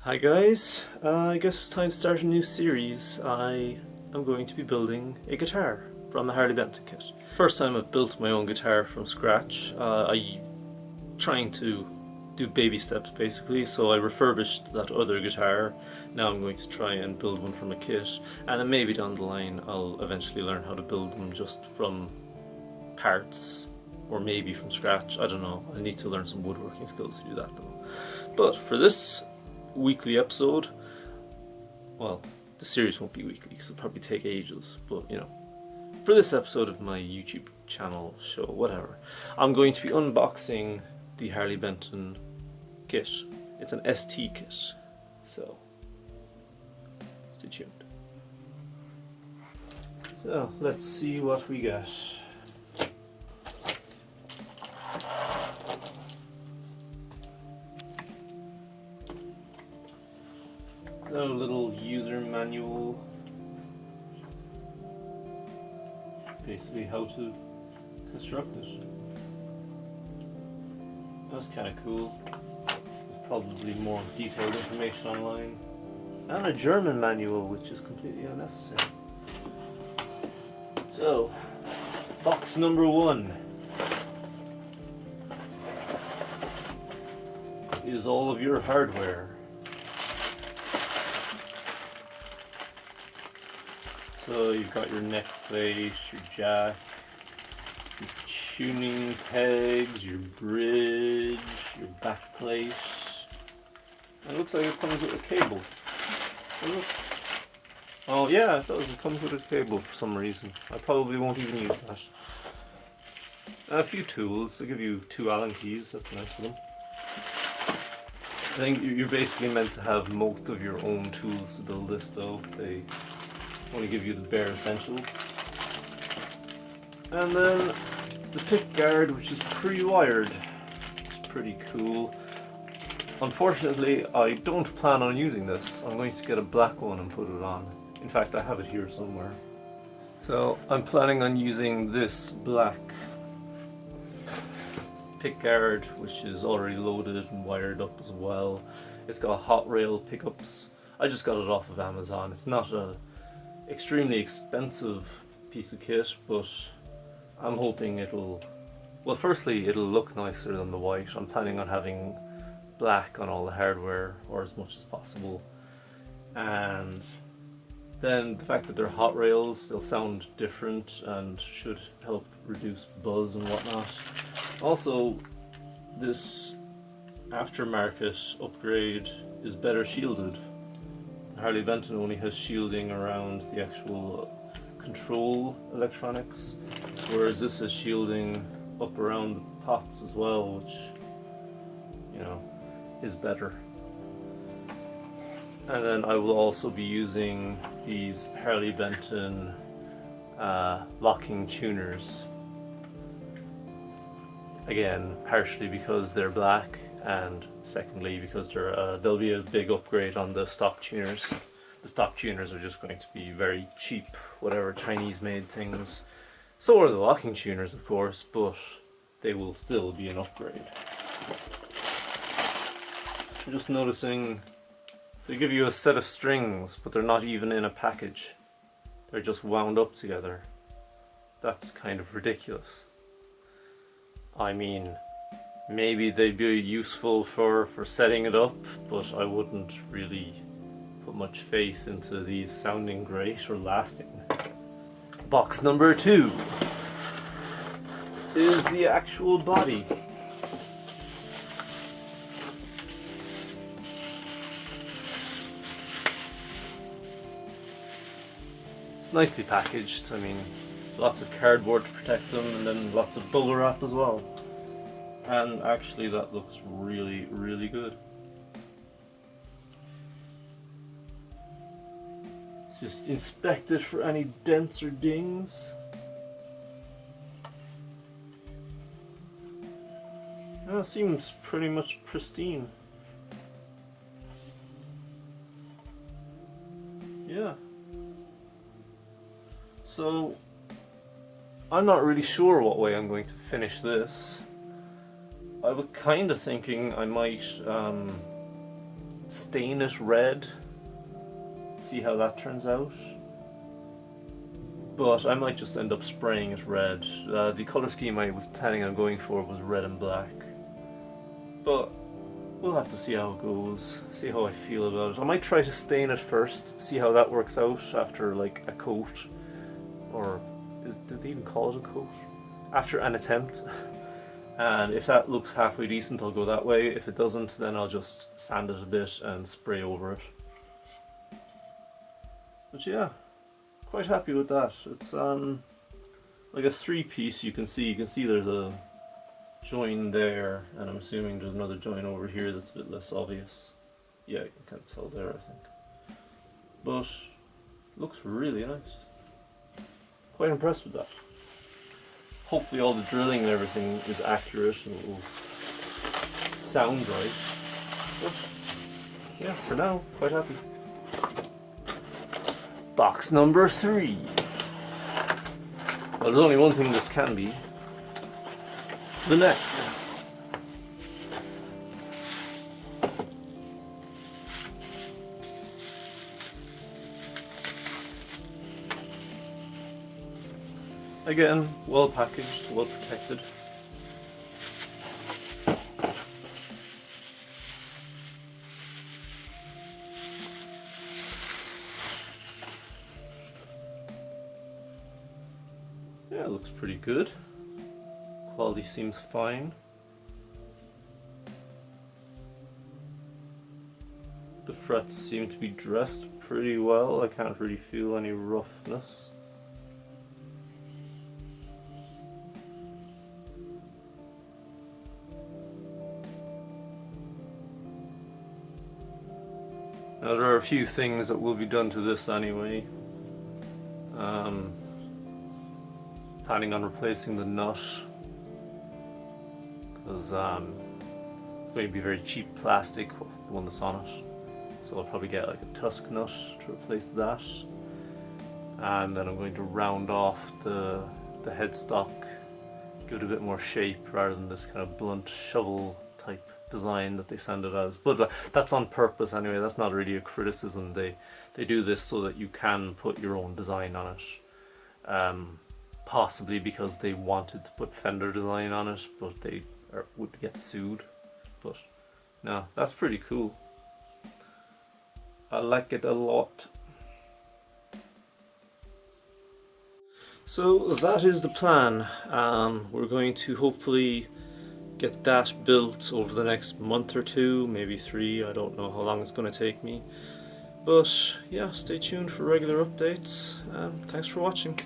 Hi guys, I guess it's time to start a new series. I am going to be building a guitar from the Harley Benton kit. First time I've built my own guitar from scratch. I'm trying to do baby steps basically, so I refurbished that other guitar. Now I'm going to try and build one from a kit, and then maybe down the line I'll eventually learn how to build them just from parts, or maybe from scratch, I don't know. I need to learn some woodworking skills to do that though. But for this weekly episode, well, the series won't be weekly because it'll probably take ages, but you know, for this episode of my YouTube channel, show, whatever, I'm going to be unboxing the Harley Benton kit. It's an ST kit, so stay tuned. So let's see what we get. A little user manual, basically how to construct it. That's kind of cool. There's probably more detailed information online, and a German manual, which is completely unnecessary. So, box number 1 is all of your hardware. So you've got your neck plate, your jack, your tuning pegs, your bridge, your back plate. It looks like it comes with a cable. Oh yeah, it does. It comes with a cable for some reason. I probably won't even use that. And a few tools. They give you 2 Allen keys. That's nice of them. I think you're basically meant to have most of your own tools to build this though. They only give you the bare essentials. And then the pick guard, which is pre-wired. It's pretty cool. Unfortunately, I don't plan on using this. I'm going to get a black one and put it on. In fact, I have it here somewhere. So I'm planning on using this black pick guard, which is already loaded and wired up as well. It's got hot rail pickups. I just got it off of Amazon. It's not a extremely expensive piece of kit, but I'm hoping well, firstly it'll look nicer than the white. I'm planning on having black on all the hardware, or as much as possible, and then the fact that they're hot rails, they'll sound different and should help reduce buzz and whatnot. Also, this aftermarket upgrade is better shielded. Harley Benton only has shielding around the actual control electronics, whereas this has shielding up around the pots as well, which, you know, is better. And then I will also be using these Harley Benton locking tuners. Again, partially because they're black, and secondly because there'll be a big upgrade on the stock tuners. The stock tuners are just going to be very cheap, whatever Chinese made things. So are the locking tuners, of course, but they will still be an upgrade. I'm just noticing they give you a set of strings, but they're not even in a package. They're just wound up together. That's kind of ridiculous. I mean, maybe they'd be useful for setting it up, but I wouldn't really put much faith into these sounding great or lasting. Box number 2 is the actual body. It's nicely packaged. I mean, lots of cardboard to protect them, and then lots of bubble wrap as well. And actually that looks really, really good. Let's just inspect it for any dents or dings. Oh, it seems pretty much pristine. Yeah. So I'm not really sure what way I'm going to finish this. I was kind of thinking I might stain it red, see how that turns out. But I might just end up spraying it red. The colour scheme I was planning on going for was red and black. But we'll have to see how it goes, see how I feel about it. I might try to stain it first, see how that works out after like a coat. Or did they even call it a coat? After an attempt. And if that looks halfway decent, I'll go that way. If it doesn't, then I'll just sand it a bit and spray over it. But yeah, quite happy with that. It's like a 3-piece. You can see there's a join there, and I'm assuming there's another join over here that's a bit less obvious. Yeah, you can tell there, I think. But looks really nice. Quite impressed with that. Hopefully all the drilling and everything is accurate and it will sound right. But yeah, for now, quite happy. Box number 3. Well, there's only one thing this can be. The neck. Again, well packaged, well protected. Yeah, it looks pretty good. Quality seems fine. The frets seem to be dressed pretty well. I can't really feel any roughness. Now there are a few things that will be done to this anyway. Planning on replacing the nut because it's going to be very cheap plastic, the one that's on it. So I'll probably get like a tusk nut to replace that, and then I'm going to round off the headstock, give it a bit more shape rather than this kind of blunt shovel type design that they send it as. But that's on purpose anyway. That's not really a criticism. They do this so that you can put your own design on it. Possibly because they wanted to put Fender design on it, but they would get sued. But no, that's pretty cool. I like it a lot. So that is the plan. We're going to hopefully get that built over the next month or 2, maybe 3. I don't know how long it's going to take me. But yeah, stay tuned for regular updates. Thanks for watching.